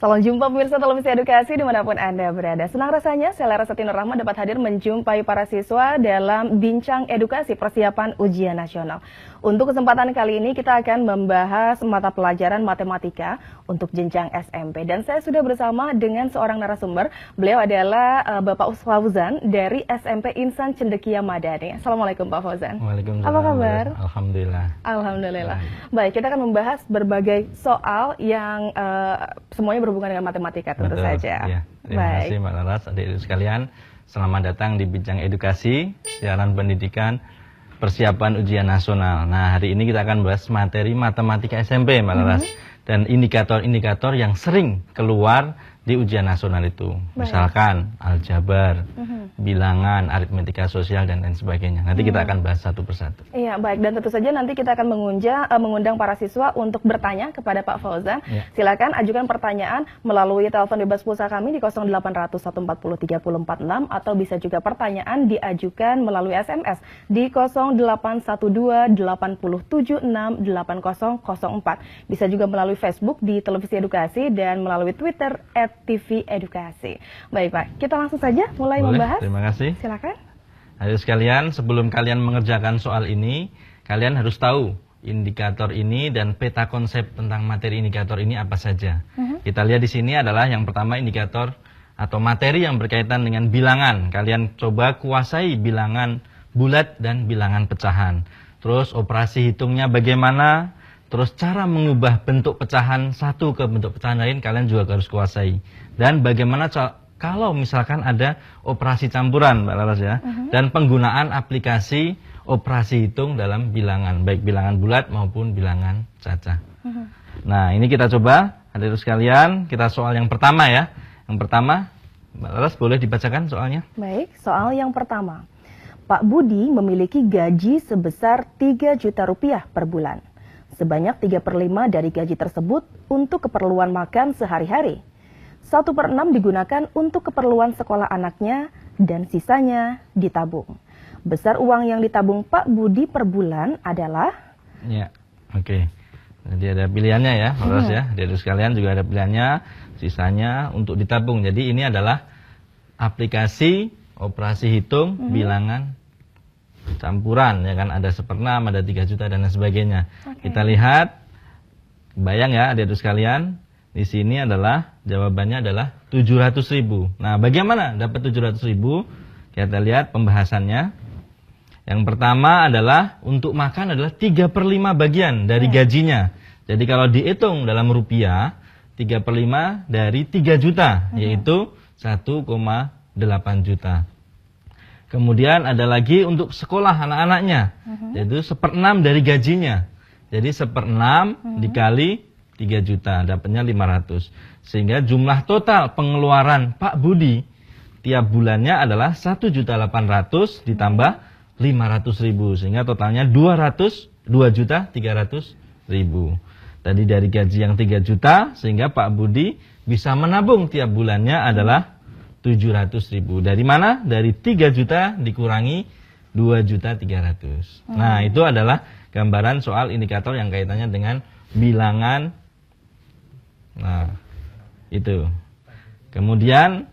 Salam jumpa pemirsa televisi edukasi dimanapun Anda berada. Senang rasanya saya Lara Seti Nur Rahma dapat hadir menjumpai para siswa dalam Bincang Edukasi Persiapan Ujian Nasional. Untuk kesempatan kali ini kita akan membahas mata pelajaran matematika untuk jenjang SMP. Dan saya sudah bersama dengan seorang narasumber. Beliau adalah Bapak Fauzan dari SMP Insan Cendekia Madani. Assalamualaikum Pak Fauzan. Waalaikumsalam. Apa kabar? Alhamdulillah. Alhamdulillah. Baik, kita akan membahas berbagai soal yang semuanya berhubungan dengan matematika tentu Betul, saja. Ya. Terima kasih Mbak Laras, adik-adik sekalian. Selamat datang di Bincang Edukasi, siaran pendidikan persiapan ujian nasional. Nah, hari ini kita akan bahas materi matematika SMP Mbak Laras. Dan indikator-indikator yang sering keluar di ujian nasional itu. Misalkan aljabar, bilangan, aritmetika sosial, dan lain sebagainya. Nanti kita akan bahas satu persatu. Iya, baik. Dan tentu saja nanti kita akan mengundang para siswa untuk bertanya kepada Pak Fauzan. Ya. Silakan ajukan pertanyaan melalui telepon bebas pulsa kami di 0800 140 3046 atau bisa juga pertanyaan diajukan melalui SMS di 0812 876 8004. Bisa juga melalui Facebook di Televisi Edukasi dan melalui Twitter @TV Edukasi. Baik Pak, kita langsung saja mulai membahas. Terima kasih. Silakan. Ayo sekalian, sebelum kalian mengerjakan soal ini, kalian harus tahu indikator ini dan peta konsep tentang materi indikator ini apa saja. Kita lihat di sini adalah yang pertama indikator atau materi yang berkaitan dengan bilangan. Kalian coba kuasai bilangan bulat dan bilangan pecahan. Terus operasi hitungnya bagaimana? Terus cara mengubah bentuk pecahan satu ke bentuk pecahan lain kalian juga harus kuasai. Dan bagaimana kalau misalkan ada operasi campuran Mbak Laras ya. Dan penggunaan aplikasi operasi hitung dalam bilangan. Baik bilangan bulat maupun bilangan cacah. Nah ini kita coba hadirin sekalian. Kita soal yang pertama ya. Yang pertama Mbak Laras boleh dibacakan soalnya. Baik, soal yang pertama. Pak Budi memiliki gaji sebesar 3 juta rupiah per bulan. Sebanyak 3/5 dari gaji tersebut untuk keperluan makan sehari-hari. 1/6 digunakan untuk keperluan sekolah anaknya dan sisanya ditabung. Besar uang yang ditabung Pak Budi per bulan adalah? Ya, oke. Jadi ada pilihannya ya, terus ya. Dari sekalian juga ada pilihannya, sisanya untuk ditabung. Jadi ini adalah aplikasi operasi hitung bilangan campuran ya kan, ada 1/6, ada 3 juta dan lain sebagainya. Kita lihat, bayang ya adik-adik sekalian, di sini adalah jawabannya adalah 700.000. Nah, bagaimana dapat 700.000? Kita lihat pembahasannya. Yang pertama adalah untuk makan adalah 3/5 bagian dari gajinya. Jadi kalau dihitung dalam rupiah, 3/5 dari 3 juta, yaitu 1,8 juta. Kemudian ada lagi untuk sekolah anak-anaknya, yaitu 1/6 dari gajinya. Jadi 1/6 dikali 3 juta, dapatnya 500. Sehingga jumlah total pengeluaran Pak Budi tiap bulannya adalah 1.800.000 ditambah 500.000. Sehingga totalnya 2.300.000. Tadi dari gaji yang 3 juta, sehingga Pak Budi bisa menabung tiap bulannya adalah 700.000. Dari mana? Dari 3 juta dikurangi 2.300.000. Nah, itu adalah gambaran soal indikator yang kaitannya dengan bilangan. Nah, itu. Kemudian,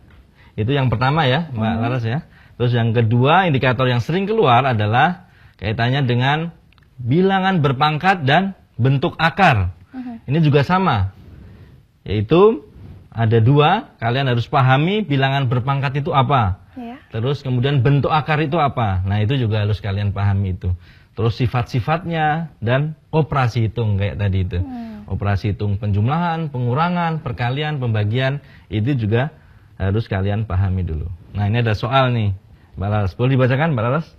itu yang pertama ya, Mbak Laras ya. Terus yang kedua, indikator yang sering keluar adalah kaitannya dengan bilangan berpangkat dan bentuk akar. Ini juga sama. Yaitu ada 2, kalian harus pahami bilangan berpangkat itu apa. Terus kemudian bentuk akar itu apa. Nah itu juga harus kalian pahami itu. Terus sifat-sifatnya dan operasi hitung kayak tadi itu. Operasi hitung penjumlahan, pengurangan, perkalian, pembagian. Itu juga harus kalian pahami dulu. Nah ini ada soal nih Mbak Laras. Boleh dibacakan Mbak Laras?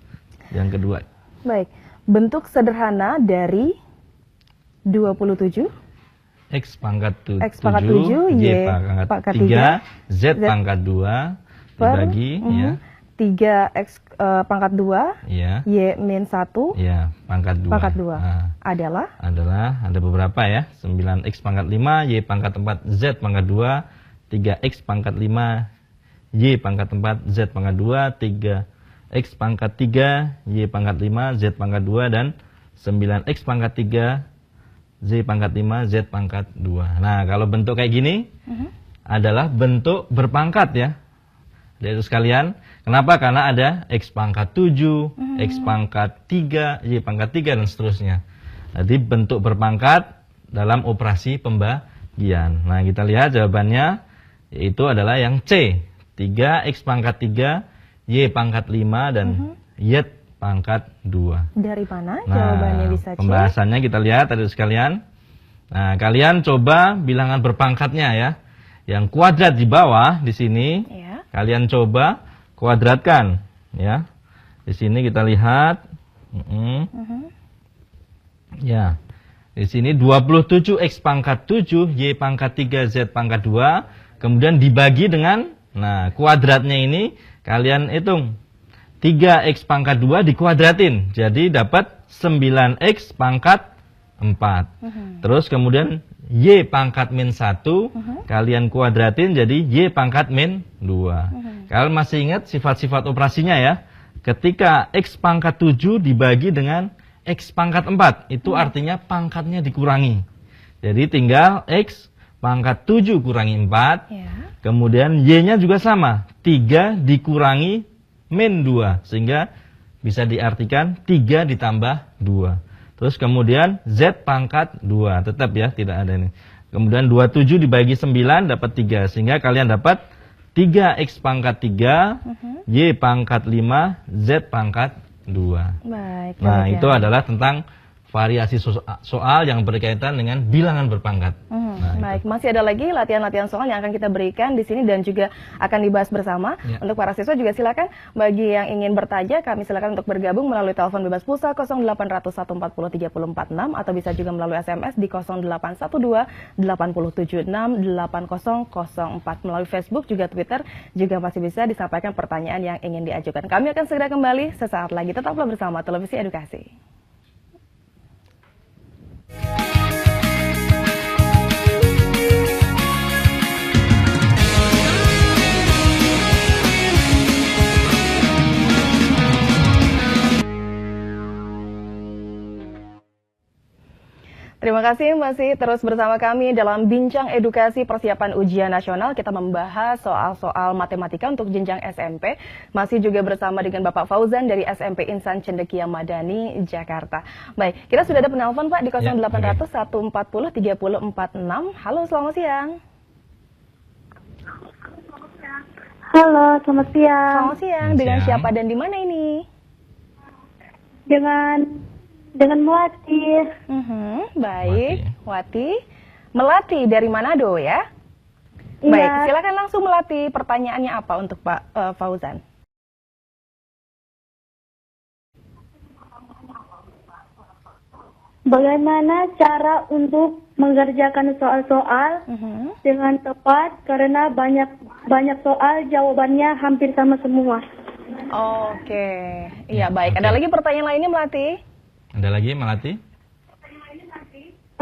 Yang kedua. Baik. Bentuk sederhana dari 27 X pangkat 7, Y pangkat 3, Z pangkat 2, dibagi ya. 3X pangkat 2, ya. Y min 1, ya, pangkat 2. Pangkat 2. Nah, adalah ada beberapa ya. 9X pangkat 5, Y pangkat 4, Z pangkat 2, 3X pangkat 5, Y pangkat 4, Z pangkat 2, 3X pangkat 3, Y pangkat 5, Z pangkat 2, dan 9X pangkat 3, Z pangkat 5, Z pangkat 2. Nah, kalau bentuk kayak gini adalah bentuk berpangkat ya. Dari sekalian, kenapa? Karena ada X pangkat 7, X pangkat 3, Y pangkat 3, dan seterusnya. Jadi bentuk berpangkat dalam operasi pembagian. Nah, kita lihat jawabannya, yaitu adalah yang C. 3X pangkat 3, Y pangkat 5, dan Y pangkat 2. Dari mana jawabannya bisa C? Pembahasannya kita lihat tadi sekalian. Nah, kalian coba bilangan berpangkatnya ya. Yang kuadrat di bawah di sini, kalian coba kuadratkan ya. Di sini kita lihat. Ya. Di sini 27X pangkat 7, Y pangkat 3, Z pangkat 2. Kemudian dibagi dengan, nah, kuadratnya ini kalian hitung. 3X pangkat 2 dikuadratin. Jadi dapat 9X pangkat 4. Terus kemudian Y pangkat min 1 kalian kuadratin jadi Y pangkat min 2. Kalian masih ingat sifat-sifat operasinya ya. Ketika X pangkat 7 dibagi dengan X pangkat 4, itu artinya pangkatnya dikurangi. Jadi tinggal X pangkat 7 kurangi 4, kemudian Y-nya juga sama, 3 dikurangi min 2, sehingga bisa diartikan 3 ditambah 2. Terus kemudian Z pangkat 2, tetap ya, tidak ada ini. Kemudian 27 dibagi 9 dapat 3, sehingga kalian dapat 3X pangkat 3, Y pangkat 5, Z pangkat 2. Baik, nah, itu adalah tentang variasi soal yang berkaitan dengan bilangan berpangkat. Baik, masih ada lagi latihan-latihan soal yang akan kita berikan di sini dan juga akan dibahas bersama. Untuk para siswa juga silakan bagi yang ingin bertanya, kami silakan untuk bergabung melalui telepon bebas pulsa 0800 140 3046 atau bisa juga melalui SMS di 0812 876 8004. Melalui Facebook juga Twitter juga masih bisa disampaikan pertanyaan yang ingin diajukan. Kami akan segera kembali sesaat lagi. Tetaplah bersama Televisi Edukasi. Terima kasih masih terus bersama kami dalam Bincang Edukasi Persiapan Ujian Nasional. Kita membahas soal-soal matematika untuk jenjang SMP. Masih juga bersama dengan Bapak Fauzan dari SMP Insan Cendekia Madani, Jakarta. Baik, kita sudah ada penelpon Pak di 0800 140 3046. Halo, selamat siang. Halo, selamat siang. Selamat siang. Dengan siapa dan di mana ini? Dengan Melati. Baik, Wati. Melati dari Manado ya? Iya. Baik, silakan langsung Melati. Pertanyaannya apa untuk Pak Fauzan? Bagaimana cara untuk mengerjakan soal-soal dengan tepat karena banyak soal jawabannya hampir sama semua. Oke. Iya, baik. Ada lagi pertanyaan lainnya Melati? Ada lagi Melati?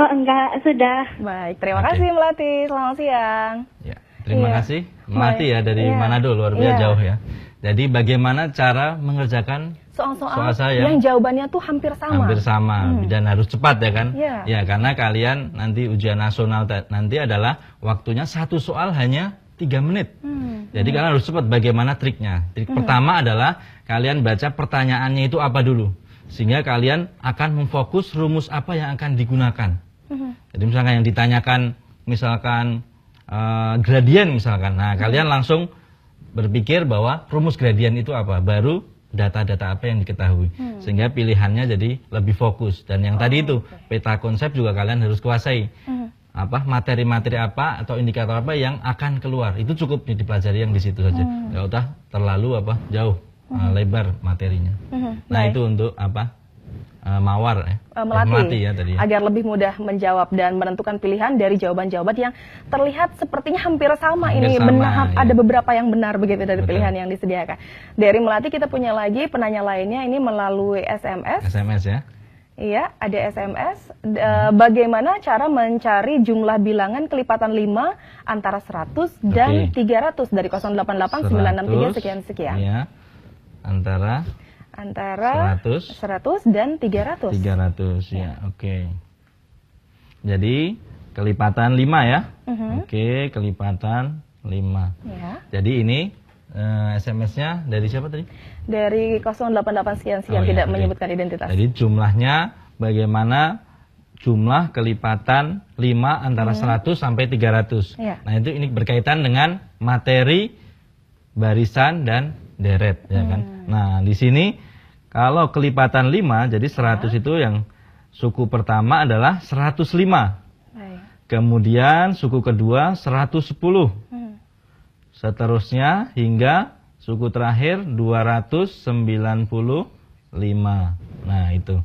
Oh, enggak, sudah. Baik, terima kasih Melati. Selamat siang. Ya, terima kasih Melati ya dari Manado, luar biasa jauh ya. Jadi bagaimana cara mengerjakan soal-soal yang jawabannya tuh hampir sama? Hampir sama, dan harus cepat ya kan? Ya, karena kalian nanti ujian nasional nanti adalah waktunya satu soal hanya 3 menit. Jadi kalian harus cepat. Bagaimana triknya? Trik pertama adalah kalian baca pertanyaannya itu apa dulu. Sehingga kalian akan memfokus rumus apa yang akan digunakan. Jadi misalkan yang ditanyakan misalkan gradien misalkan. Nah, kalian langsung berpikir bahwa rumus gradien itu apa. Baru data-data apa yang diketahui. Sehingga pilihannya jadi lebih fokus. Dan yang tadi itu peta konsep juga kalian harus kuasai. Materi-materi apa atau indikator apa yang akan keluar. Itu cukup dipelajari yang di situ saja. Nggak usah terlalu jauh. Lebar materinya. Nah, itu untuk mawar Melati ya tadi. Agar lebih mudah menjawab dan menentukan pilihan dari jawaban-jawaban yang terlihat sepertinya hampir sama. Ada beberapa yang benar begitu dari pilihan yang disediakan. Dari Melati kita punya lagi penanya lainnya ini melalui SMS. SMS ya. Iya, ada SMS. Bagaimana cara mencari jumlah bilangan kelipatan 5 antara 100 dan 300 dari 088 963 sekian-sekian. Iya. Antara 100 dan 300. 300 ya, oke. Jadi kelipatan 5 ya. Oke, kelipatan 5. Ya. Jadi ini SMS-nya dari siapa tadi? Dari 088 sekian-sekian, Oh, iya, tidak oke. menyebutkan identitas. Jadi jumlahnya bagaimana jumlah kelipatan 5 antara 100 sampai 300. Iya. Nah, itu ini berkaitan dengan materi barisan dan deret ya kan. Nah, di sini kalau kelipatan 5 jadi 100 itu yang suku pertama adalah 105. Baik. Kemudian suku kedua 110. Seterusnya hingga suku terakhir 295. Nah, itu.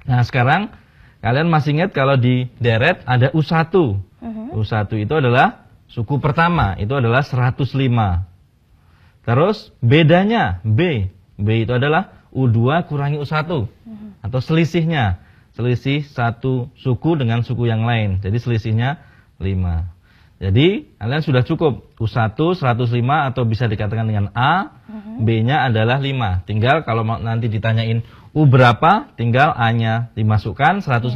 Nah, sekarang kalian masih ingat kalau di deret ada U1. U1 itu adalah suku pertama, itu adalah 105. Terus bedanya B. B itu adalah U2 kurangi U1. Atau selisihnya. Selisih satu suku dengan suku yang lain. Jadi selisihnya 5. Jadi kalian sudah cukup U1 105 atau bisa dikatakan dengan A, B-nya adalah 5. Tinggal kalau nanti ditanyain U berapa, tinggal A-nya dimasukkan 105,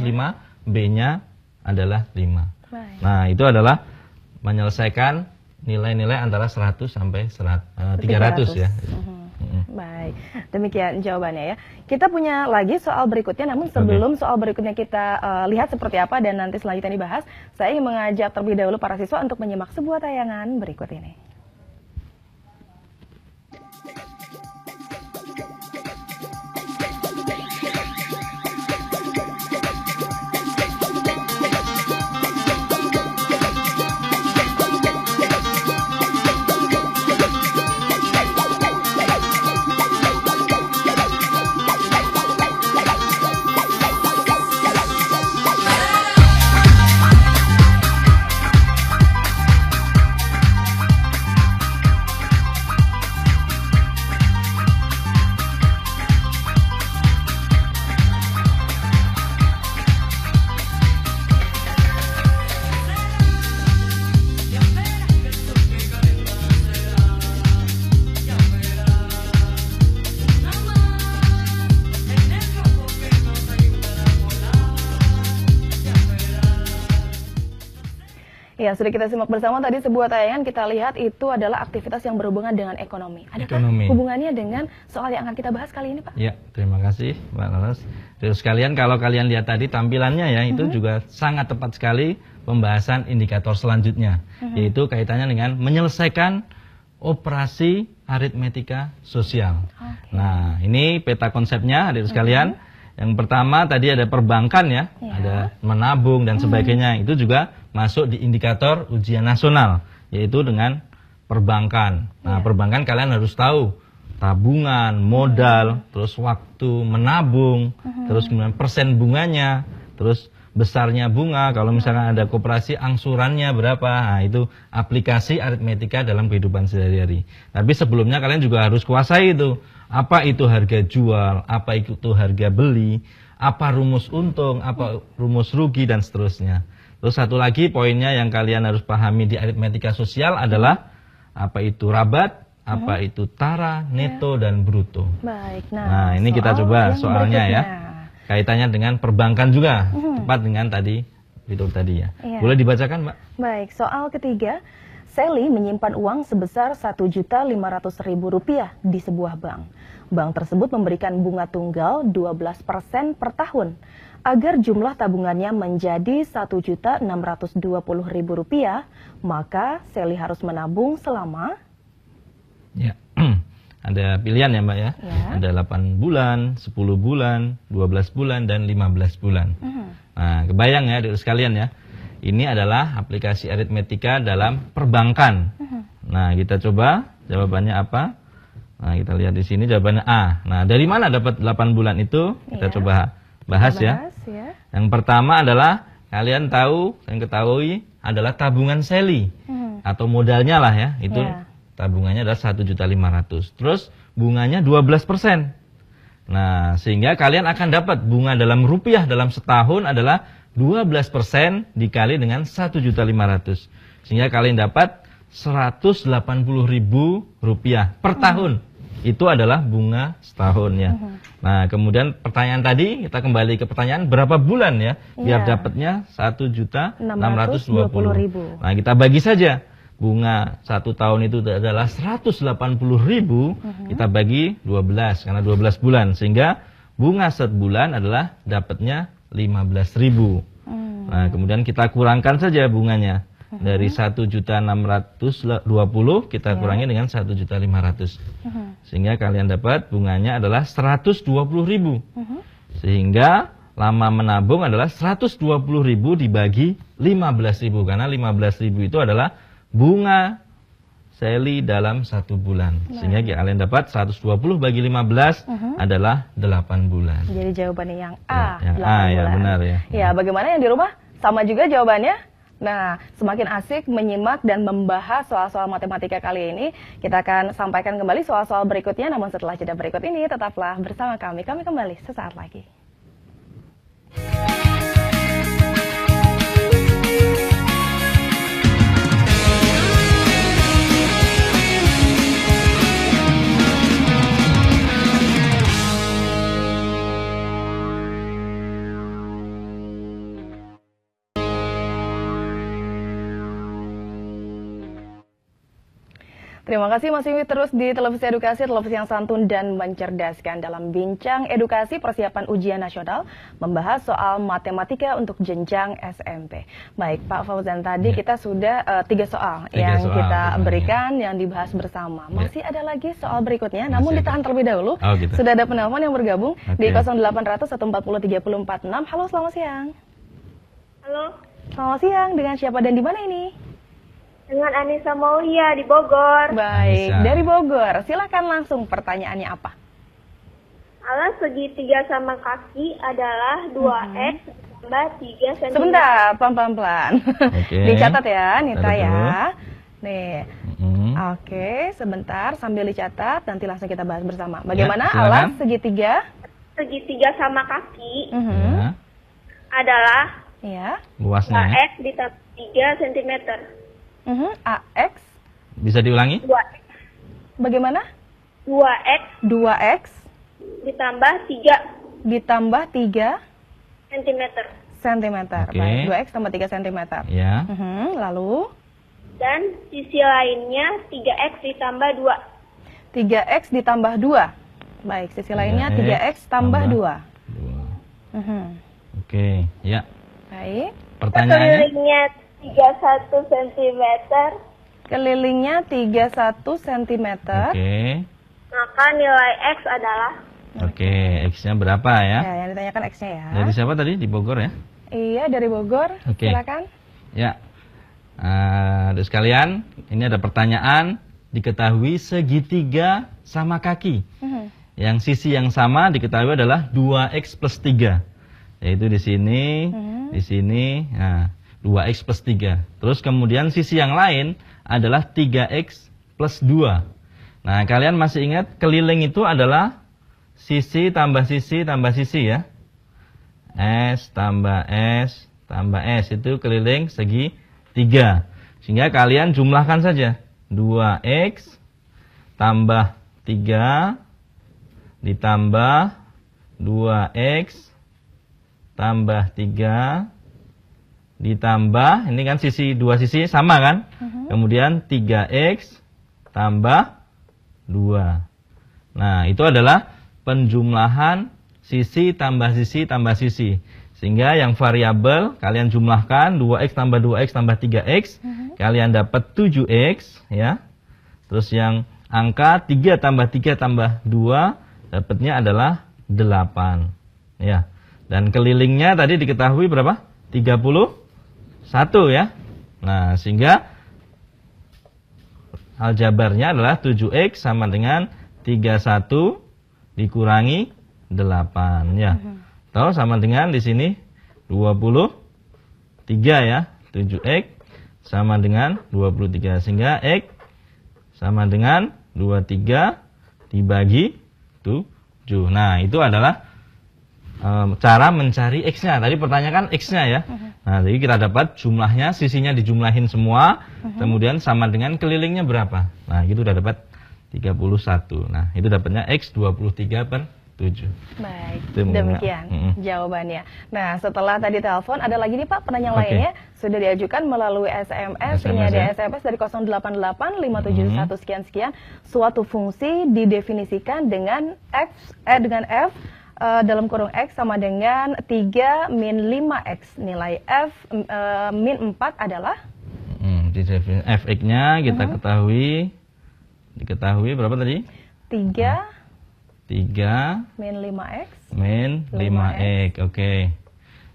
B-nya adalah 5. Baik. Nah, itu adalah menyelesaikan nilai-nilai antara 100 sampai 300 ya. Baik, demikian jawabannya ya. Kita punya lagi soal berikutnya, namun sebelum soal berikutnya kita lihat seperti apa dan nanti selanjutnya dibahas, saya ingin mengajak terlebih dahulu para siswa untuk menyimak sebuah tayangan berikut ini. Ya, sudah kita simak bersama tadi sebuah tayangan, kita lihat itu adalah aktivitas yang berhubungan dengan ekonomi. Adakah hubungannya dengan soal yang akan kita bahas kali ini, Pak? Ya, terima kasih Mbak Laras. Terus kalian, kalau kalian lihat tadi tampilannya ya, itu juga sangat tepat sekali pembahasan indikator selanjutnya. Yaitu kaitannya dengan menyelesaikan operasi aritmetika sosial. Nah, ini peta konsepnya, adik sekalian. Yang pertama tadi ada perbankan ya, ada menabung dan sebagainya. Itu juga masuk di indikator ujian nasional, yaitu dengan perbankan. Nah, perbankan kalian harus tahu tabungan, modal, terus waktu menabung, terus kemudian persen bunganya, terus besarnya bunga. Kalau misalkan ada koperasi, angsurannya berapa. Nah, itu aplikasi aritmetika dalam kehidupan sehari-hari. Tapi sebelumnya kalian juga harus kuasai itu. Apa itu harga jual, apa itu harga beli, apa rumus untung, apa rumus rugi, dan seterusnya. Terus satu lagi poinnya yang kalian harus pahami di aritmetika sosial adalah apa itu rabat, apa itu tara, neto, dan bruto. Baik, nah ini kita coba soalnya ya. Kaitannya dengan perbankan juga, tepat dengan tadi itu tadi ya. Boleh dibacakan, Mbak? Baik, soal ketiga. Sally menyimpan uang sebesar Rp1.500.000 di sebuah bank. Bank tersebut memberikan bunga tunggal 12% per tahun. Agar jumlah tabungannya menjadi Rp1.620.000, maka Sally harus menabung selama... Ya, ada pilihan ya Mbak ya. Ada 8 bulan, 10 bulan, 12 bulan, dan 15 bulan. Nah, kebayang ya adik sekalian ya. Ini adalah aplikasi aritmetika dalam perbankan. Nah, kita coba jawabannya apa? Nah, kita lihat di sini jawabannya A. Nah, dari mana dapat 8 bulan itu? Kita coba bahas ya. Yang pertama adalah kalian tahu, yang ketahui adalah tabungan Sally atau modalnya lah ya. Itu tabungannya adalah 1.500.000. Terus bunganya 12%. Nah, sehingga kalian akan dapat bunga dalam rupiah dalam setahun adalah 12% dikali dengan 1.500.000. Sehingga kalian dapat Rp180.000 per tahun. itu adalah bunga setahun ya. Nah, kemudian pertanyaan tadi, kita kembali ke pertanyaan berapa bulan ya, biar dapatnya 1.620.000. Nah, kita bagi saja. Bunga 1 tahun itu adalah 180.000, kita bagi 12 karena 12 bulan, sehingga bunga sebulan adalah dapatnya 15.000. Nah, kemudian kita kurangkan saja bunganya dari 1.620 kita kurangi dengan 1.500.000, sehingga kalian dapat bunganya adalah 120.000. Sehingga lama menabung adalah 120.000 dibagi 15.000, karena 15.000 itu adalah bunga Sally dalam 1 bulan. Sehingga kalian dapat 120 bagi 15 adalah 8 bulan. Jadi jawabannya yang A, yang 8 A bulan. ya, benar ya. Ya, bagaimana yang di rumah? Sama juga jawabannya? Nah, semakin asik menyimak dan membahas soal-soal matematika kali ini, kita akan sampaikan kembali soal-soal berikutnya. Namun setelah jeda berikut ini, tetaplah bersama kami. Kami kembali sesaat lagi. Terima kasih masih terus di Televisi Edukasi, televisi yang santun dan mencerdaskan dalam Bincang Edukasi Persiapan Ujian Nasional, membahas soal matematika untuk jenjang SMP. Baik, Pak Fauzan, tadi kita sudah 3 soal yang kita berikan, yang dibahas bersama. Masih ada lagi soal berikutnya, namun ditahan terlebih dahulu. Gitu. Sudah ada penelpon yang bergabung di 0800 140 3046. Halo, selamat siang. Halo, Selamat siang, dengan siapa dan di mana ini? dengan Anissa Maulia di Bogor. Baik, Anissa. dari Bogor. Silakan langsung, pertanyaannya apa? Alas segitiga sama kaki adalah 2x tambah 3 cm. Sebentar, pelan-pelan. Oke. Dicatat ya, Nita Catat ya. Nih. Oke, sebentar sambil dicatat, nanti langsung kita bahas bersama. Bagaimana silakan. alas segitiga? Segitiga sama kaki Ya, adalah Ya. luasnya ya. 2x ditambah 3 cm. AX. Bisa diulangi? 2x. Bagaimana? 2x 2X ditambah 3 ditambah 3 cm. cm. Oke. Baik, 2X tambah 3 cm. Ya. Lalu Dan sisi lainnya 3x ditambah 2. 3X ditambah 2. Baik, sisi lainnya 3X tambah 2. 2. Oke, ya. Baik. Pertanyaannya? Kelilingnya 31 cm. Kelilingnya 31 cm. Oke. Maka nilai x adalah Oke, X-nya berapa ya? Ya, yang ditanyakan X-nya ya. Dari siapa tadi? Di Bogor ya? Iya, dari Bogor. Oke. Silakan. Ya. Adik sekalian, ini ada pertanyaan. Diketahui segitiga sama kaki. Yang sisi yang sama diketahui adalah 2x plus 3. Yaitu di sini, di sini. Nah, 2x plus 3. Terus kemudian sisi yang lain adalah 3x plus 2. Nah, kalian masih ingat keliling itu adalah sisi tambah sisi tambah sisi ya. S tambah S tambah S itu keliling segi 3. Sehingga kalian jumlahkan saja. 2x tambah 3 ditambah 2x tambah 3 ditambah, ini kan dua sisi sama kan? Kemudian 3x tambah 2. Nah, itu adalah penjumlahan sisi tambah sisi tambah sisi. Sehingga yang variabel kalian jumlahkan 2x tambah 2x tambah 3x, kalian dapat 7x ya. Terus yang angka 3 tambah 3 tambah 2 dapatnya adalah 8 ya. Dan kelilingnya tadi diketahui berapa? 31 ya. Nah, sehingga aljabarnya adalah 7x sama dengan 31 dikurangi 8 ya. Atau sama dengan di sini 23 ya. 7x sama dengan 23. Sehingga x sama dengan 23 dibagi 7. Nah, itu adalah cara mencari X-nya. Tadi pertanyaan X-nya ya. Nah, jadi kita dapat jumlahnya, sisinya dijumlahin semua, kemudian sama dengan kelilingnya berapa. Nah, gitu udah dapat 31. Nah, itu dapatnya X 23/7. Baik, Itu menggunakan- demikian jawabannya. Nah, setelah tadi telepon, ada lagi nih Pak, pertanyaan Oke. lainnya. Sudah diajukan melalui SMS, ini ada ya. SMS dari 088 571 sekian-sekian. Suatu fungsi didefinisikan dengan dengan F dalam kurung X sama dengan 3 min 5X. Nilai F min 4 adalah? Fx-nya kita diketahui berapa tadi? 3 3 min 5X. min 5x. Oke.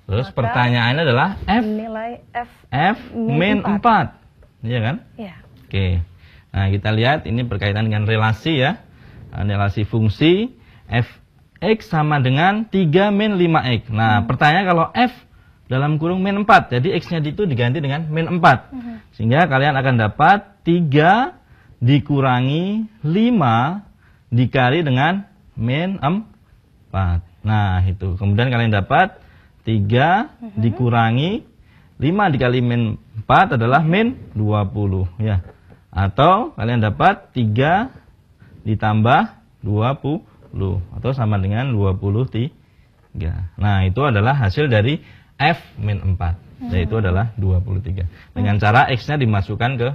Terus Maka pertanyaannya adalah nilai F min 4. Iya kan? Ya. Oke. Nah, kita lihat ini berkaitan dengan relasi ya. Relasi fungsi Fx sama dengan 3 min 5x. Nah, pertanyaan kalau F dalam kurung min 4. Jadi X-nya itu diganti dengan min 4. Sehingga kalian akan dapat 3 dikurangi 5 dikali dengan min 4. Nah, itu. Kemudian kalian dapat 3 dikurangi 5 dikali min 4 adalah min 20 ya. Atau kalian dapat 3 ditambah 20 atau sama dengan 23. Nah, itu adalah hasil dari F min 4. Yaitu adalah 23. Dengan cara X-nya dimasukkan ke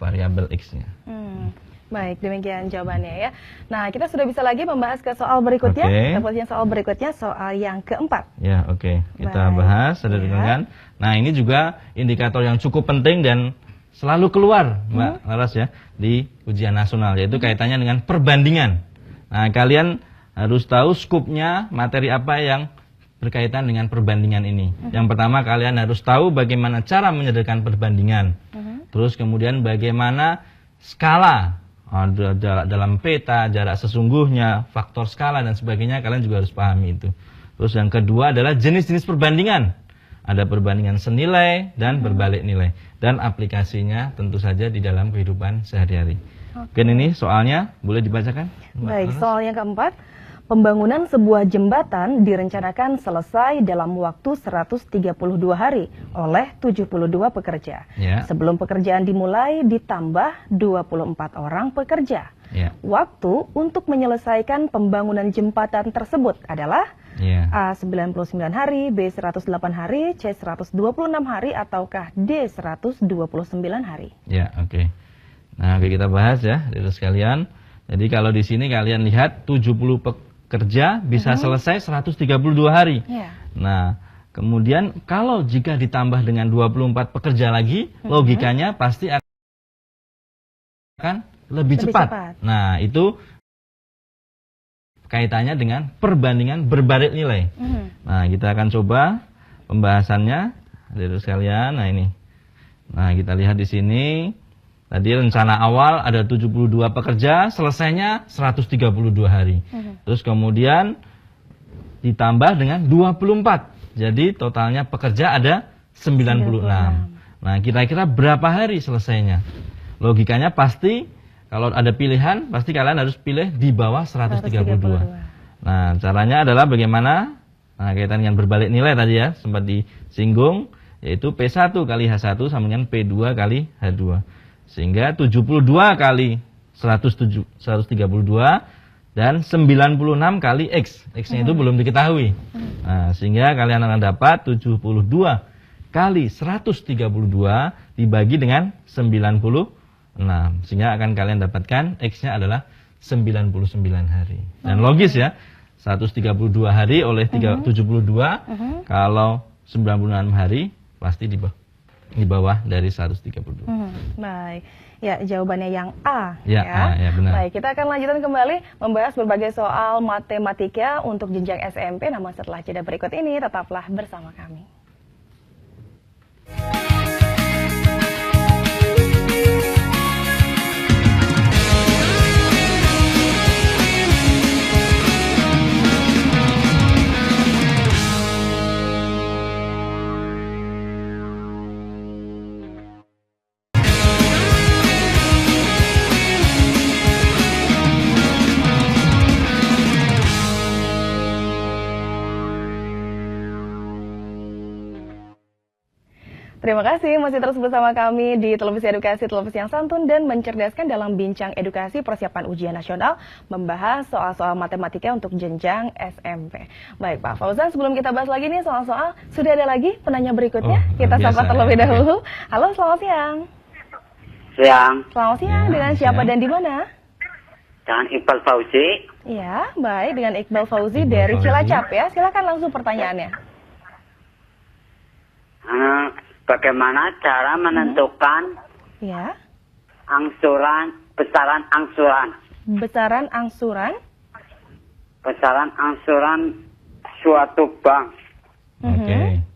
variabel X-nya. Baik, demikian jawabannya ya. Nah, kita sudah bisa lagi membahas ke soal berikutnya. Kita posisikan soal berikutnya, soal yang keempat. Ya, oke. Kita bahas, ada dengarkan. Nah, ini juga indikator yang cukup penting dan selalu keluar, Mbak Laras ya, di ujian nasional, yaitu kaitannya dengan perbandingan. Nah, kalian harus tahu skupnya materi apa yang berkaitan dengan perbandingan ini. Yang pertama, kalian harus tahu bagaimana cara menyederhanakan perbandingan. Terus kemudian bagaimana skala dalam peta, jarak sesungguhnya, faktor skala dan sebagainya, kalian juga harus pahami itu. Terus yang kedua adalah jenis-jenis perbandingan. Ada perbandingan senilai dan berbalik nilai. Dan aplikasinya tentu saja di dalam kehidupan sehari-hari. Oke, ini soalnya boleh dibacakan? Baik, soal yang keempat. Pembangunan sebuah jembatan direncanakan selesai dalam waktu 132 hari oleh 72 pekerja. Ya. Sebelum pekerjaan dimulai ditambah 24 orang pekerja. Ya. Waktu untuk menyelesaikan pembangunan jembatan tersebut adalah Ya. A 99 hari, B 108 hari, C 126 hari, ataukah D 129 hari? Ya, oke. Nah, oke, kita bahas ya, dari sekalian. Jadi kalau di sini kalian lihat 70 pekerja bisa selesai 132 hari. Ya. Nah, kemudian kalau jika ditambah dengan 24 pekerja lagi, logikanya pasti akan lebih cepat. Nah, itu kaitannya dengan perbandingan berbalik nilai. Nah, kita akan coba pembahasannya dari sekalian. Nah, ini. Nah, kita lihat di sini. Tadi rencana awal ada 72 pekerja, selesainya 132 hari. Terus kemudian ditambah dengan 24. Jadi totalnya pekerja ada 96. Nah, kira-kira berapa hari selesainya? Logikanya pasti kalau ada pilihan, pasti kalian harus pilih di bawah 132. Nah, caranya adalah bagaimana? Nah, kaitan dengan berbalik nilai tadi ya, sempat disinggung, yaitu P1 kali H1 sama dengan P2 kali H2. Sehingga 72 kali 132 dan 96 kali X. X-nya itu belum diketahui. Nah, sehingga kalian akan dapat 72 kali 132 dibagi dengan 96. Sehingga akan kalian dapatkan X-nya adalah 99 hari. Dan logis ya, 132 hari oleh 72, kalau 96 hari pasti di bawah dari 132. Baik, ya jawabannya yang A. Ya, A, ya benar. Baik, kita akan lanjutkan kembali membahas berbagai soal matematika untuk jenjang SMP. Namun setelah jeda berikut ini, tetaplah bersama kami. Terima kasih masih terus bersama kami di Televisi Edukasi, televisi yang santun dan mencerdaskan dalam Bincang Edukasi Persiapan Ujian Nasional, membahas soal-soal matematika untuk jenjang SMP. Baik Pak Fauzan, sebelum kita bahas lagi nih soal-soal, sudah ada lagi penanya berikutnya. Kita sapa terlebih dahulu. Halo, selamat siang. Siang. Selamat siang, dengan siapa dan di mana? Dengan Iqbal Fauzi. Iya, baik, dengan Iqbal Fauzi dari Cilacap ya. Silakan langsung pertanyaannya. Bagaimana cara menentukan Ya. besaran angsuran? Besaran angsuran? Besaran angsuran suatu bank. Oke.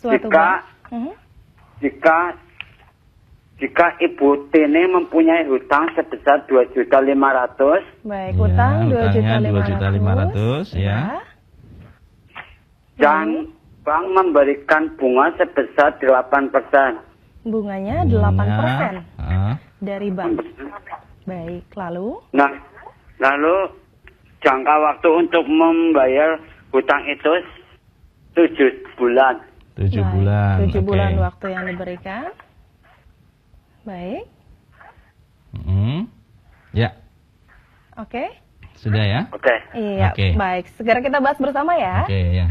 Suatu Jika- bank. Jika Ibu Tini mempunyai hutang sebesar 2.500.000, Baik, Ya, utang utangnya 2.500.000 ya. dan bank memberikan bunga sebesar 8%. Bunganya 8% Ah, dari bank. Baik, lalu? Nah, lalu jangka waktu untuk membayar hutang itu 7 bulan. 7 Baik, bulan. 7 oke. bulan waktu yang diberikan. Baik, Ya, oke. sudah ya. Oke. Iya, Oke. baik. Segera kita bahas bersama ya. Oke, ya.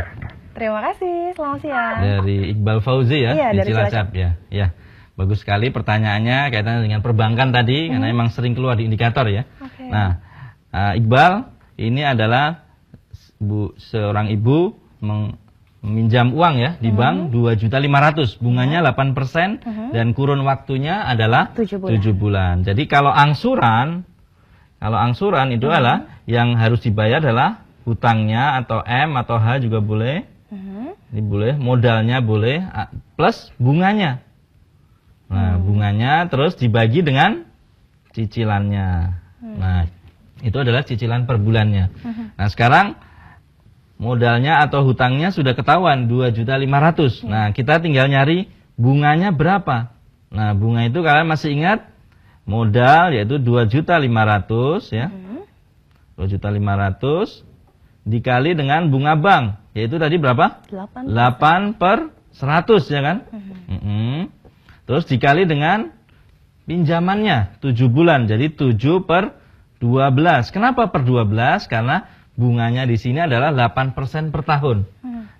Terima kasih, selamat siang. Dari Iqbal Fauzi ya, Iya, di dari Cilacap ya. Ya. Bagus sekali pertanyaannya kaitannya dengan perbankan tadi, karena emang sering keluar di indikator ya. Oke. Nah, Iqbal, ini adalah seorang ibu meminjam uang ya di bank 2.500.000, bunganya 8% dan kurun waktunya adalah 7 bulan. 7 bulan. Jadi kalau angsuran itu adalah yang harus dibayar adalah hutangnya atau M atau H juga boleh. Ini boleh, modalnya boleh plus bunganya. Nah, bunganya terus dibagi dengan cicilannya. Nah, itu adalah cicilan per bulannya. Nah, sekarang modalnya atau hutangnya sudah ketahuan 2.500.000. Nah, kita tinggal nyari bunganya berapa. Nah, bunga itu kalian masih ingat modal yaitu 2.500.000 ya. 2.500.000 dikali dengan bunga bank yaitu tadi berapa? 8/100 ya kan? Terus dikali dengan pinjamannya 7 bulan. Jadi 7/12. Kenapa per 12? Karena bunganya di sini adalah 8% per tahun.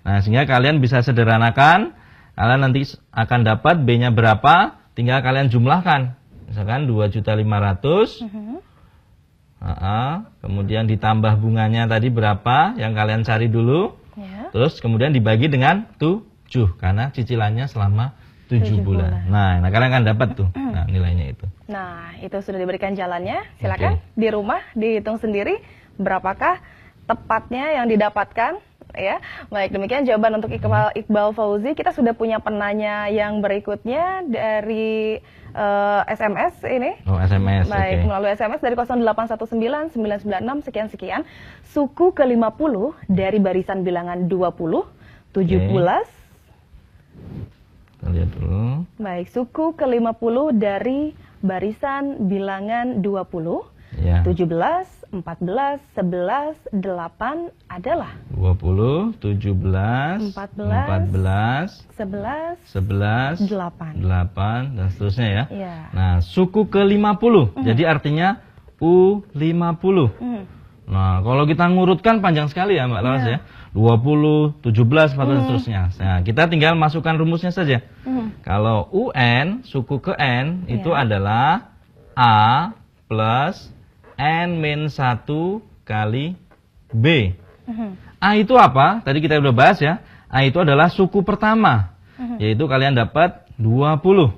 Nah, sehingga kalian bisa sederhanakan, kalian nanti akan dapat B-nya berapa, tinggal kalian jumlahkan. Misalkan 2.500.000. Kemudian ditambah bunganya tadi berapa yang kalian cari dulu. Ya. Terus kemudian dibagi dengan 7 karena cicilannya selama 7 bulan. Nah, kalian akan dapat tuh. Nah, nilainya itu. Nah, itu sudah diberikan jalannya. Silakan di rumah dihitung sendiri berapakah tepatnya yang didapatkan. Ya, baik, demikian jawaban untuk Iqbal Fauzi. Kita sudah punya penanya yang berikutnya dari SMS ini. Oh, SMS. Baik, Oke. melalui SMS dari 0819 996 sekian-sekian. Suku ke-50 dari barisan bilangan 20, 17. Kita lihat dulu. Baik, suku ke-50 dari barisan bilangan 20, Ya. 17, 14, 11, 8 adalah 20, 17, 14, 11, 11, 8. 8 dan seterusnya ya. Iya. Nah, suku ke-50. Jadi artinya U50. Nah, kalau kita ngurutkan panjang sekali ya Mbak Laras ya. 20, 17, 14 dan seterusnya. Nah, kita tinggal masukkan rumusnya saja. Kalau UN, suku ke N itu adalah A plus N-1 kali B. A itu apa? Tadi kita udah bahas ya. A itu adalah suku pertama. Yaitu kalian dapat 20.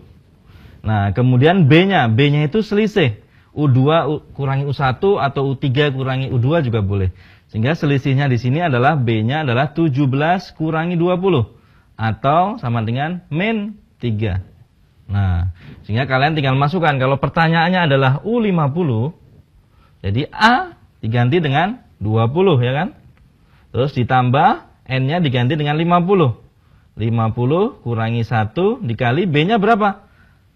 Nah, kemudian B-nya. B-nya itu selisih. U2 kurangi U1 atau U3 kurangi U2 juga boleh. Sehingga selisihnya di sini adalah B-nya adalah 17 kurangi 20. Atau sama dengan min 3. Nah, sehingga kalian tinggal masukkan. Kalau pertanyaannya adalah U50, jadi A diganti dengan 20 ya kan. Terus ditambah N-nya diganti dengan 50. 50 kurangi 1 dikali B-nya berapa?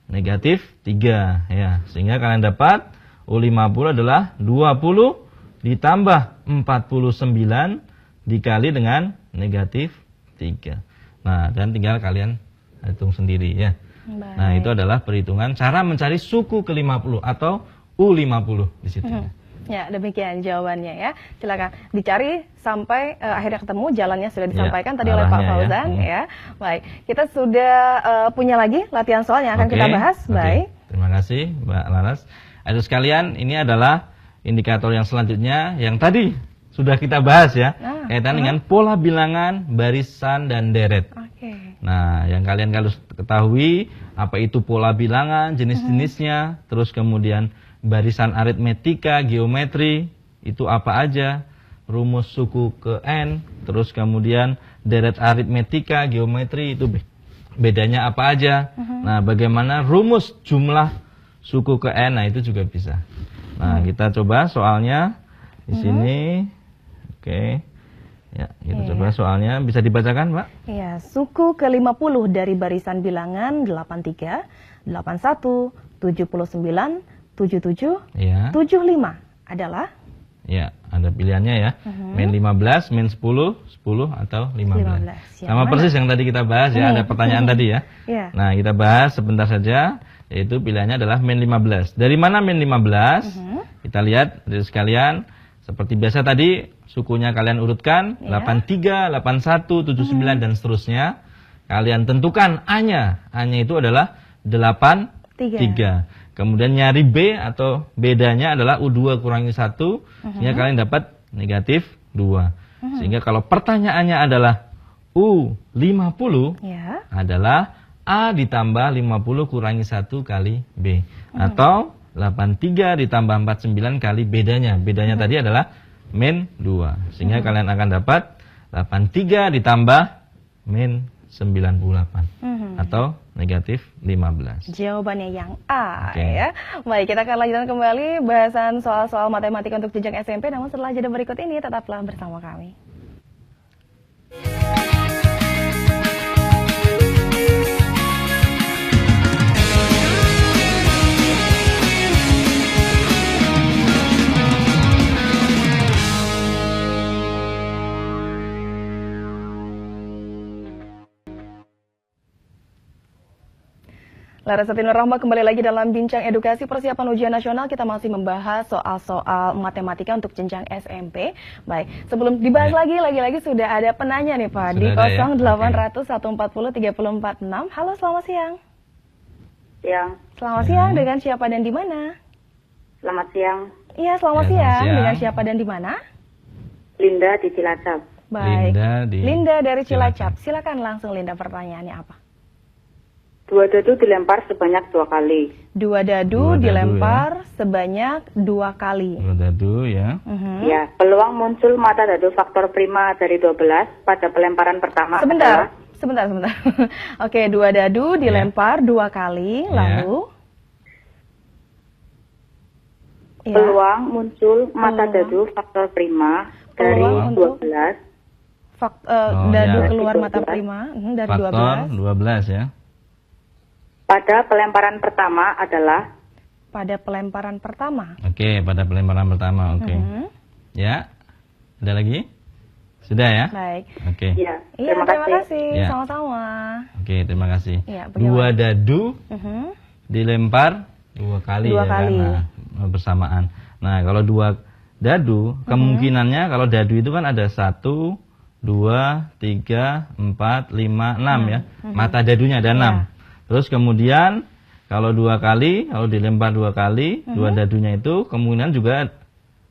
Negatif 3 ya. Sehingga kalian dapat U50 adalah 20 ditambah 49 dikali dengan negatif 3. Nah, dan tinggal kalian hitung sendiri ya. Baik. Nah, itu adalah perhitungan cara mencari suku ke-50 atau U50 di situ. Ya, demikian jawabannya ya. Silakan dicari sampai akhirnya ketemu, jalannya sudah disampaikan tadi oleh Pak arahnya Fauzan ya. Baik, kita sudah punya lagi latihan soal yang akan kita bahas. Baik. Terima kasih Mbak Laras. Aduh sekalian, ini adalah indikator yang selanjutnya yang tadi sudah kita bahas ya, kaitan dengan pola bilangan, barisan dan deret. Nah, yang kalian harus ketahui apa itu pola bilangan, jenis-jenisnya, terus kemudian barisan aritmetika, geometri, itu apa aja, rumus suku ke N, terus kemudian deret aritmetika, geometri, itu bedanya apa aja. Nah, bagaimana rumus jumlah suku ke N, nah itu juga bisa. Nah, kita coba soalnya di sini. Oke. Ya, kita coba soalnya, bisa dibacakan, Mbak? Iya, suku ke-50 dari barisan bilangan 83, 81, 79, 77, ya. 75 adalah? Ya, ada pilihannya ya. Min 15, min 10, 10 atau 15. Sama persis yang tadi kita bahas ya, ada pertanyaan tadi ya. Nah, kita bahas sebentar saja, yaitu pilihannya adalah min 15. Dari mana min 15? Kita lihat dari sekalian, seperti biasa tadi, sukunya kalian urutkan, 83, 81, 79 dan seterusnya. Kalian tentukan A-nya. A-nya itu adalah 83. Kemudian nyari B atau bedanya adalah U2 kurangi 1, sehingga kalian dapat negatif 2. Sehingga kalau pertanyaannya adalah U50, adalah A ditambah 50 kurangi 1 kali B. Atau 83 ditambah 49 kali bedanya. Bedanya tadi adalah min 2. Sehingga kalian akan dapat 83 ditambah min 98. Atau negatif 15. Jawabannya yang A ya. Baik, kita akan lanjutkan kembali bahasan soal-soal matematika untuk jenjang SMP. Namun setelah jeda berikut ini, tetaplah bersama kami. Larasati Nur Rahma kembali lagi dalam Bincang Edukasi Persiapan Ujian Nasional. Kita masih membahas soal-soal matematika untuk jenjang SMP. Baik, sebelum dibahas lagi sudah ada penanya nih Pak, di 0800 140 3046. Halo, selamat siang. Siang. Selamat siang, dengan siapa dan di mana? Selamat siang. Iya, selamat siang. Dengan siapa dan di mana? Linda di Cilacap. Baik, Linda dari Cilacap. Silakan langsung Linda, pertanyaannya apa? 2 dadu dilempar sebanyak 2 kali. 2 dadu dilempar sebanyak 2 kali. 2 dadu ya. Ya, peluang muncul mata dadu faktor prima dari 12 pada pelemparan pertama. Sebentar. Oke, 2 dadu dilempar 2 kali, lalu peluang muncul mata dadu faktor prima dari 12. Dadu keluar mata prima dari faktor 12 ya. Pada pelemparan pertama adalah? Pada pelemparan pertama. Oke, pada pelemparan pertama. Oke. Ya, ada lagi? Sudah ya? Baik. Oke. Ya, terima kasih. Ya. Sama-sama. Oke, terima kasih. Ya, 2 dadu dilempar 2 kali. 2 kali. Karena bersamaan. Nah, kalau 2 dadu, kemungkinannya kalau dadu itu kan ada 1, 2, 3, 4, 5, 6 ya. Mata dadunya ada 6. Terus kemudian kalau 2 kali, kalau dilempar 2 kali, 2 dadunya itu kemungkinan juga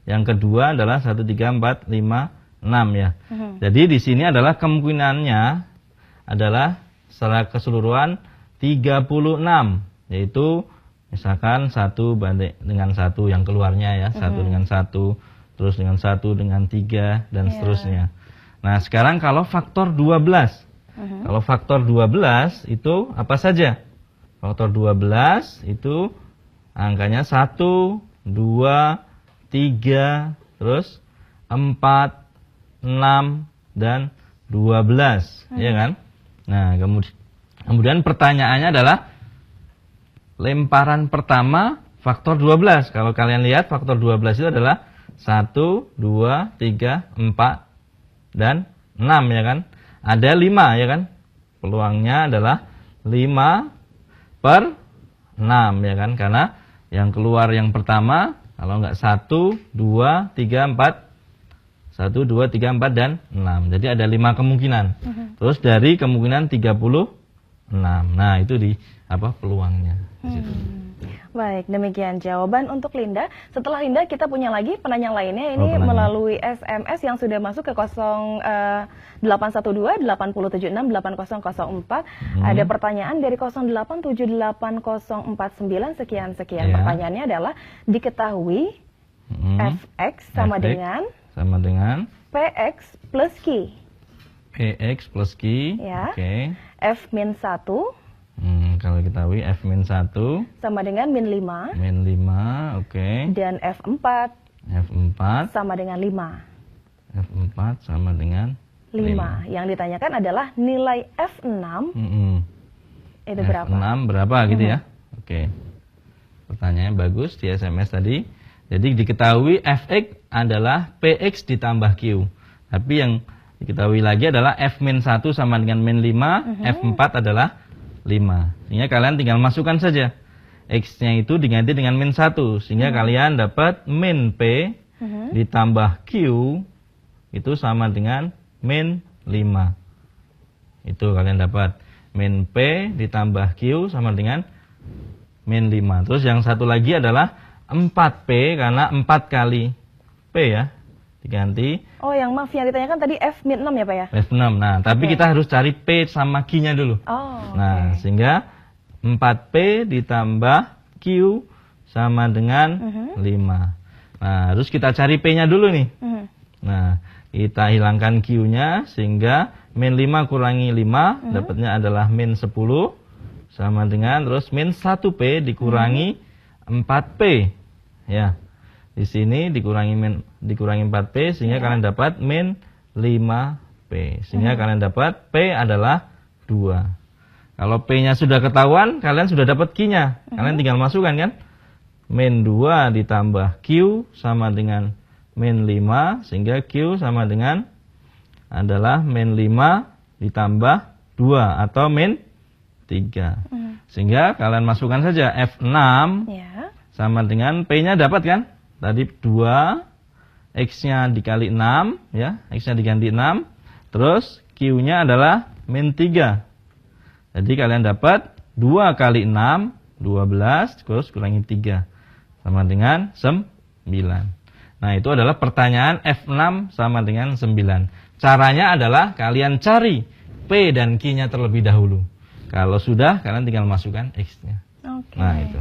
yang kedua adalah 1, 3, 4, 5, 6 ya. Jadi di sini adalah kemungkinannya adalah secara keseluruhan 36, yaitu misalkan 1 banding dengan 1 yang keluarnya ya, 1 dengan 1, terus dengan 1 dengan 3 dan seterusnya. Nah, sekarang kalau faktor 12. Kalau faktor 12 itu apa saja? Faktor 12 itu angkanya 1, 2, 3, terus 4, 6, dan 12. Ya kan? Nah, kemudian pertanyaannya adalah lemparan pertama faktor 12. Kalau kalian lihat faktor 12 itu adalah 1, 2, 3, 4, dan 6 ya kan? Ada 5 ya kan? Peluangnya adalah 5/6 ya kan, karena yang keluar yang pertama kalau enggak 1, 2, 3, 4 1, 2, 3, 4 dan 6. Jadi ada 5 kemungkinan. Terus dari kemungkinan 36. Nah, itu di peluangnya di situ. Baik, demikian jawaban untuk Linda. Setelah Linda, kita punya lagi penanya lainnya. Ini melalui SMS yang sudah masuk ke 0812-8076-8004. Ada pertanyaan dari 08780449 sekian. Pertanyaannya adalah, diketahui fx sama dengan px plus q. Px plus q. Ya. Oke. F-1 kalau diketahui F-1 sama dengan -5. -5, oke. Dan F4 sama dengan 5. F4 sama dengan 5. Yang ditanyakan adalah nilai F6 itu berapa? F6 berapa gitu ya? Oke. Pertanyaannya bagus di SMS tadi. Jadi diketahui Fx adalah Px ditambah Q. Tapi yang diketahui lagi adalah F-1 sama dengan -5, F4 adalah 5. Sehingga kalian tinggal masukkan saja. X-nya itu diganti dengan -1. Sehingga kalian dapat min P ditambah Q itu sama dengan -5. Itu kalian dapat. Min P ditambah Q sama dengan -5. Terus yang satu lagi adalah 4P karena 4 kali P ya. Diganti. Oh, yang ditanyakan tadi F-6 ya Pak ya? F6. Nah, tapi kita harus cari P sama Q-nya dulu. Nah, sehingga 4P ditambah Q sama dengan 5. Nah, harus kita cari P-nya dulu nih. Nah, kita hilangkan Q-nya sehingga -5 kurangi 5 dapatnya adalah -10 sama dengan terus -1P dikurangi 4P. Ya. Di sini dikurangi 4P sehingga kalian dapat -5P. Sehingga kalian dapat P adalah 2. Kalau P-nya sudah ketahuan, kalian sudah dapat Q-nya. Kalian tinggal masukkan kan? -2 ditambah Q sama dengan -5 sehingga Q sama dengan adalah -5 ditambah 2 atau -3. Sehingga kalian masukkan saja F6 sama dengan P-nya dapat kan? Tadi 2, X-nya dikali 6, ya, X-nya diganti 6, terus Q-nya adalah -3. Jadi kalian dapat 2 kali 6, 12, terus kurangi 3, sama dengan 9. Nah, itu adalah pertanyaan F6 sama dengan 9. Caranya adalah kalian cari P dan Q-nya terlebih dahulu. Kalau sudah, kalian tinggal masukkan X-nya. Nah, itu.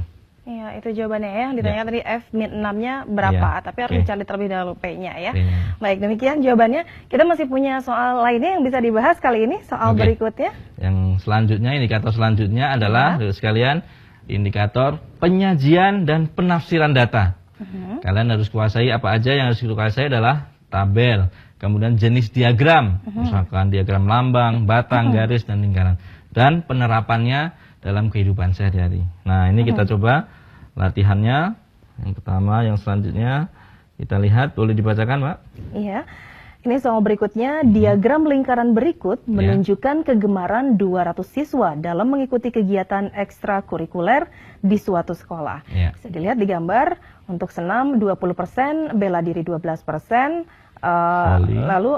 Iya, itu jawabannya ya. Yang ditanyakan tadi F-6-nya berapa, tapi harus dicari terlebih dahulu P-nya ya. Baik, demikian jawabannya. Kita masih punya soal lainnya yang bisa dibahas kali ini, soal berikutnya. Yang selanjutnya, indikator selanjutnya adalah, sekalian, indikator penyajian dan penafsiran data. Kalian harus kuasai apa aja. Yang harus dikuasai adalah tabel, kemudian jenis diagram, misalkan diagram lambang, batang, garis, dan lingkaran. Dan penerapannya dalam kehidupan sehari-hari. Nah, ini kita coba latihannya. Yang pertama, yang selanjutnya kita lihat, boleh dibacakan, Pak? Iya. Ini soal berikutnya, diagram lingkaran berikut menunjukkan kegemaran 200 siswa dalam mengikuti kegiatan ekstrakurikuler di suatu sekolah. Bisa dilihat di gambar, untuk senam 20%, bela diri 12%, lalu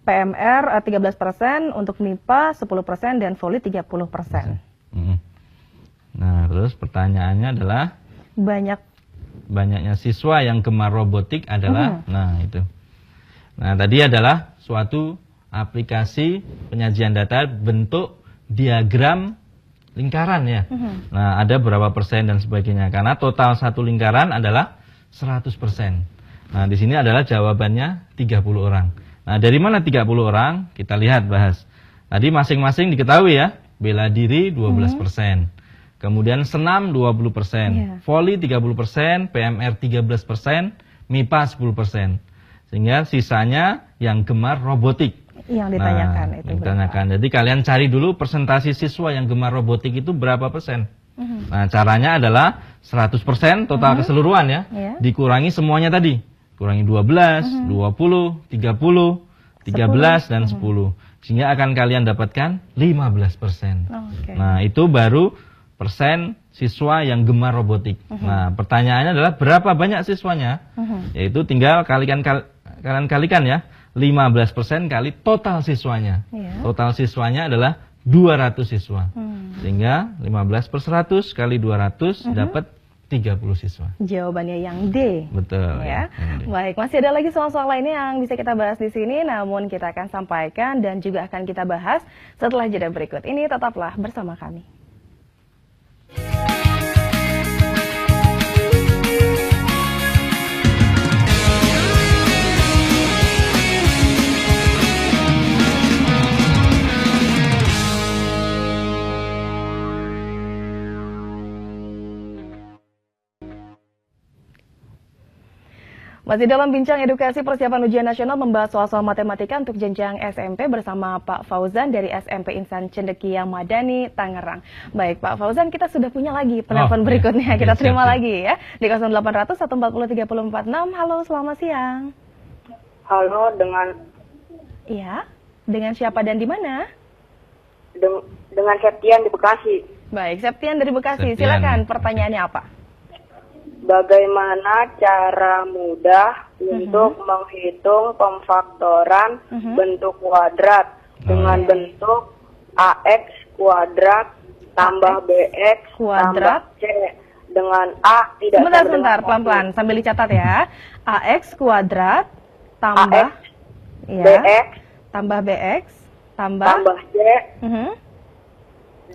PMR 13%, untuk MIPA 10%, dan voli 30%. Nah, terus pertanyaannya adalah banyaknya siswa yang gemar robotik adalah nah itu. Nah, tadi adalah suatu aplikasi penyajian data bentuk diagram lingkaran ya. Nah, ada berapa persen dan sebagainya karena total satu lingkaran adalah 100%. Nah, di sini adalah jawabannya 30 orang. Nah, dari mana 30 orang? Kita lihat bahas. Tadi masing-masing diketahui ya, bela diri 12%. Kemudian senam 20%, voli 30%, PMR 13%, MIPA 10%. Sehingga sisanya yang gemar robotik. Yang ditanyakan itu ditanyakan. Jadi kalian cari dulu persentase siswa yang gemar robotik itu berapa persen. Nah, caranya adalah 100% total keseluruhan ya. Dikurangi semuanya tadi. Kurangi 12, 20, 30, 13, dan 10. Sehingga akan kalian dapatkan 15%. Oke. Nah, itu baru persen siswa yang gemar robotik. Nah, pertanyaannya adalah berapa banyak siswanya? Yaitu tinggal kalian kalikan ya. 15% kali total siswanya. Iya. Total siswanya adalah 200 siswa. Sehingga 15 per 100 kali 200 dapat 30 siswa. Jawabannya yang D. Betul. Ya. Yang D. Baik, masih ada lagi soal-soal lainnya yang bisa kita bahas di sini, namun kita akan sampaikan dan juga akan kita bahas setelah jeda berikut ini. Tetaplah bersama kami. Masih dalam bincang edukasi persiapan ujian nasional membahas soal-soal matematika untuk jenjang SMP bersama Pak Fauzan dari SMP Insan Cendekia Madani, Tangerang. Baik Pak Fauzan, kita sudah punya lagi penelpon berikutnya. Iya. Kita terima Siap. lagi ya di 0800 140 3046. Halo, selamat siang. Halo, Iya, dengan siapa dan di mana? dengan Septian di Bekasi. Baik, Septian dari Bekasi. Septian. Silakan, pertanyaannya apa? Bagaimana cara mudah untuk menghitung pemfaktoran bentuk kuadrat dengan bentuk AX kuadrat tambah BX Kuadrat. tambah C dengan A tidak sama dengan Sebentar, 1. pelan-pelan sambil dicatat ya. AX kuadrat tambah AX, ya, BX tambah BX tambah tambah C Mhm.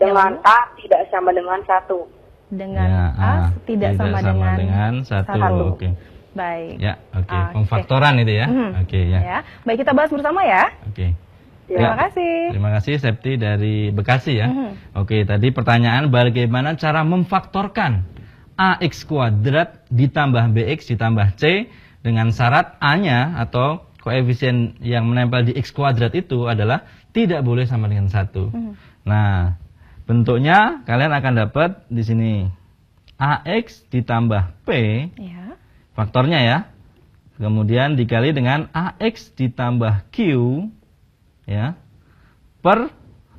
dengan A tidak sama dengan 1. dengan Ya, A tidak sama dengan 1. Oke. Baik. Ya, oke. Oke. Pemfaktoran itu ya. Oke, ya. Ya. Baik, kita bahas bersama ya. Oke. Terima kasih. Terima kasih Septi dari Bekasi ya. Oke, tadi pertanyaan bagaimana cara memfaktorkan AX kuadrat ditambah BX ditambah C dengan syarat A-nya atau koefisien yang menempel di X kuadrat itu adalah tidak boleh sama dengan 1. Nah, bentuknya kalian akan dapat di sini AX ditambah P, Ya. faktornya ya. Kemudian dikali dengan AX ditambah Q ya per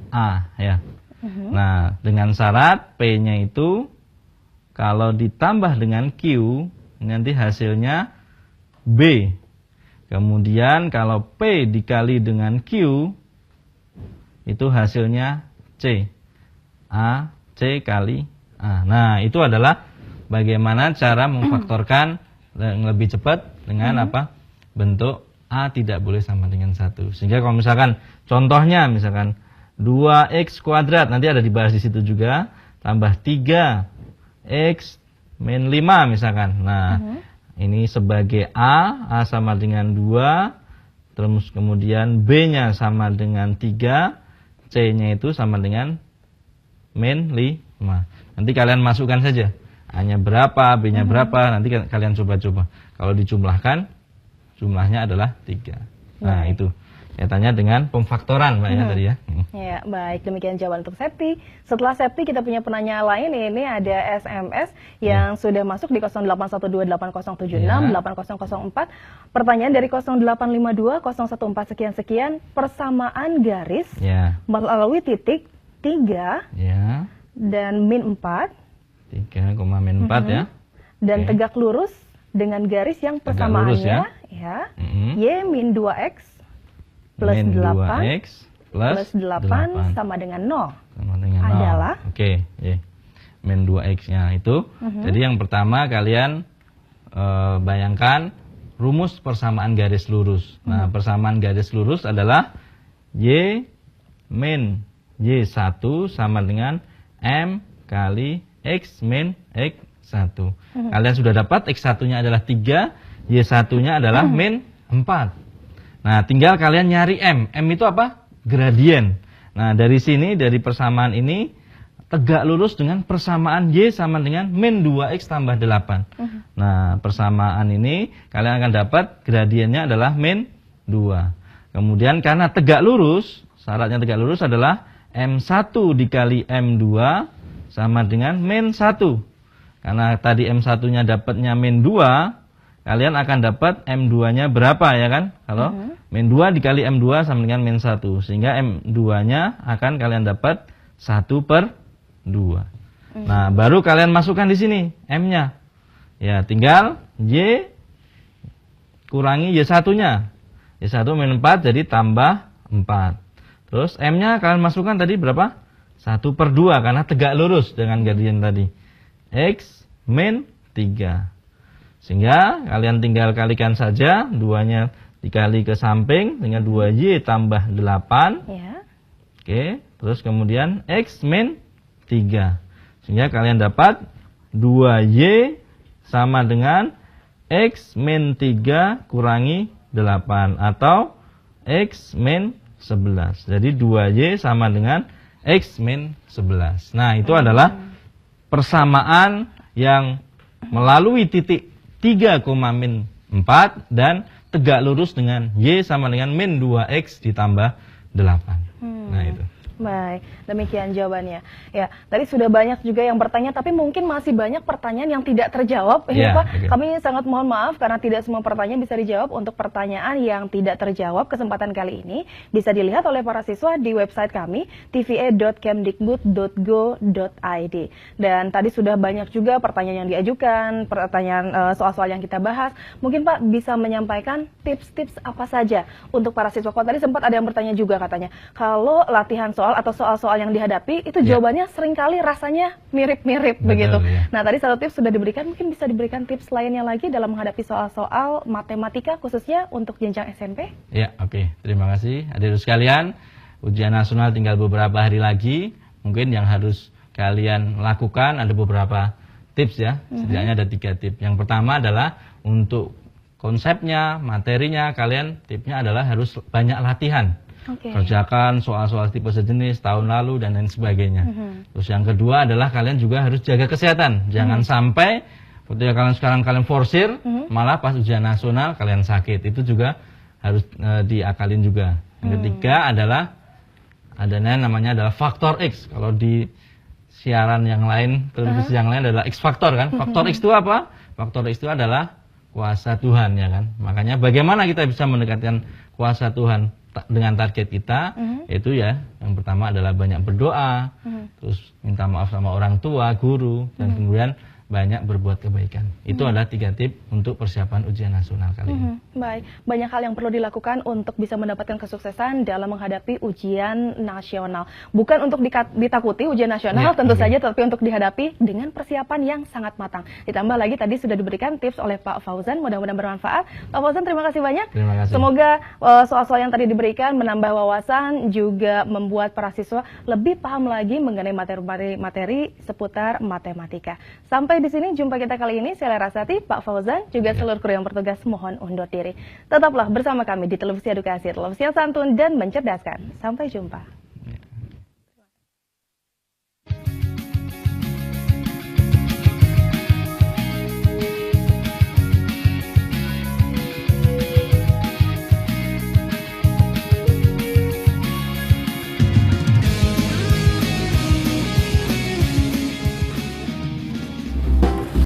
A ya. Nah, dengan syarat P-nya itu kalau ditambah dengan Q nanti hasilnya B. Kemudian kalau P dikali dengan Q itu hasilnya C. A, C kali A. Nah, itu adalah bagaimana cara memfaktorkan yang lebih cepat dengan apa? Bentuk A tidak boleh sama dengan 1. Sehingga kalau misalkan contohnya misalkan 2x kuadrat, nanti ada dibahas di situ juga, tambah 3x min 5 misalkan. Nah, ini sebagai A sama dengan 2, terus kemudian B-nya sama dengan 3, C-nya itu sama dengan min 5. Nanti kalian masukkan saja. A-nya berapa, B-nya berapa, nanti kalian coba-coba. Kalau dijumlahkan, jumlahnya adalah 3. Nah, itu. Kaitannya dengan pemfaktoran, Mbak ya tadi ya. Ya, baik. Demikian jawaban untuk Septi. Setelah Septi, kita punya penanya lain. Ini ada SMS yang sudah masuk di 081280768004. Pertanyaan dari 08520114 sekian-sekian. Persamaan garis melalui titik 3 Ya. dan min 4 3, min 4 ya. dan tegak lurus dengan garis yang persamaannya lurus ya. Y min 2x plus min 8 2x plus 8 sama dengan 0. Sama dengan 0. Adalah? Oke, ya. Min 2x-nya itu. Jadi yang pertama kalian bayangkan rumus persamaan garis lurus. Nah, persamaan garis lurus adalah Y min Y1 sama dengan M kali X min X1. Kalian sudah dapat X1-nya adalah 3, Y1-nya adalah min 4. Nah, tinggal kalian nyari M. M itu apa? Gradien. Nah, dari sini, dari persamaan ini, tegak lurus dengan persamaan Y sama dengan min 2X tambah 8. Nah, persamaan ini, kalian akan dapat gradiennya adalah min 2. Kemudian, karena tegak lurus, syaratnya tegak lurus adalah M1 dikali M2 sama dengan min 1. Karena tadi M1-nya dapatnya min 2, kalian akan dapat M2-nya berapa ya kan? Kalau min 2 dikali M2 sama dengan min 1. Sehingga M2-nya akan kalian dapat 1/2. Nah, baru kalian masukkan di sini M-nya. Ya, tinggal Y kurangi Y1-nya. Y1 min 4 jadi tambah 4. Terus M-nya kalian masukkan tadi berapa? 1/2 karena tegak lurus dengan gradien tadi. X min 3. Sehingga kalian tinggal kalikan saja, 2-nya dikali ke samping dengan 2Y tambah 8. Ya. Oke, terus kemudian X min 3. Sehingga kalian dapat 2Y sama dengan X min 3 kurangi 8 atau X min 11. Jadi 2Y sama dengan X min 11. Nah, itu adalah persamaan yang melalui titik 3, min 4 dan tegak lurus dengan Y sama dengan min 2X ditambah 8. Nah, itu. Baik, demikian jawabannya. Ya, tadi sudah banyak juga yang bertanya, tapi mungkin masih banyak pertanyaan yang tidak terjawab. Ya, Pak, kami sangat mohon maaf karena tidak semua pertanyaan bisa dijawab. Untuk pertanyaan yang tidak terjawab, kesempatan kali ini bisa dilihat oleh para siswa di website kami, tva.kemdikbud.go.id. Dan tadi sudah banyak juga pertanyaan yang diajukan, pertanyaan soal-soal yang kita bahas. Mungkin Pak bisa menyampaikan tips-tips apa saja untuk para siswa. Kalau tadi sempat ada yang bertanya juga katanya, kalau latihan soal atau soal-soal yang dihadapi itu jawabannya seringkali rasanya mirip-mirip begitu. Ya. Nah, tadi satu tips sudah diberikan, mungkin bisa diberikan tips lainnya lagi dalam menghadapi soal-soal matematika khususnya untuk jenjang SMP? Ya, oke. Terima kasih. Adik-adik sekalian, ujian nasional tinggal beberapa hari lagi. Mungkin yang harus kalian lakukan ada beberapa tips ya. Setidaknya ada 3 tips. Yang pertama adalah untuk konsepnya, materinya, kalian tipsnya adalah harus banyak latihan. Kerjakan soal-soal tipe sejenis tahun lalu dan lain sebagainya. Terus yang kedua adalah kalian juga harus jaga kesehatan. Jangan sampai ketika kalian sekarang kalian forsir, malah pas ujian nasional kalian sakit. Itu juga harus diakalin juga. Yang ketiga adalah namanya adalah faktor X. Kalau di siaran yang lain, televisi yang lain adalah X faktor kan. Faktor X itu apa? Faktor X itu adalah kuasa Tuhan ya kan. Makanya bagaimana kita bisa mendekatkan kuasa Tuhan dengan target kita, yaitu ya yang pertama adalah banyak berdoa, terus minta maaf sama orang tua, guru, dan kemudian banyak berbuat kebaikan. Itu adalah 3 tips untuk persiapan ujian nasional kali ini. Baik, banyak hal yang perlu dilakukan untuk bisa mendapatkan kesuksesan dalam menghadapi ujian nasional. Bukan untuk ditakuti ujian nasional tentu saja, tapi untuk dihadapi dengan persiapan yang sangat matang. Ditambah lagi tadi sudah diberikan tips oleh Pak Fauzan, mudah-mudahan bermanfaat. Pak Fauzan, terima kasih banyak. Terima kasih. Semoga soal-soal yang tadi diberikan menambah wawasan, juga membuat para siswa lebih paham lagi mengenai materi-materi seputar matematika. Sampai di sini jumpa kita kali ini. Saya Larasati, Pak Fauzan, juga seluruh kru yang bertugas mohon undur diri. Tetaplah bersama kami di Televisi Edukasi, televisi yang santun dan mencerdaskan. Sampai jumpa.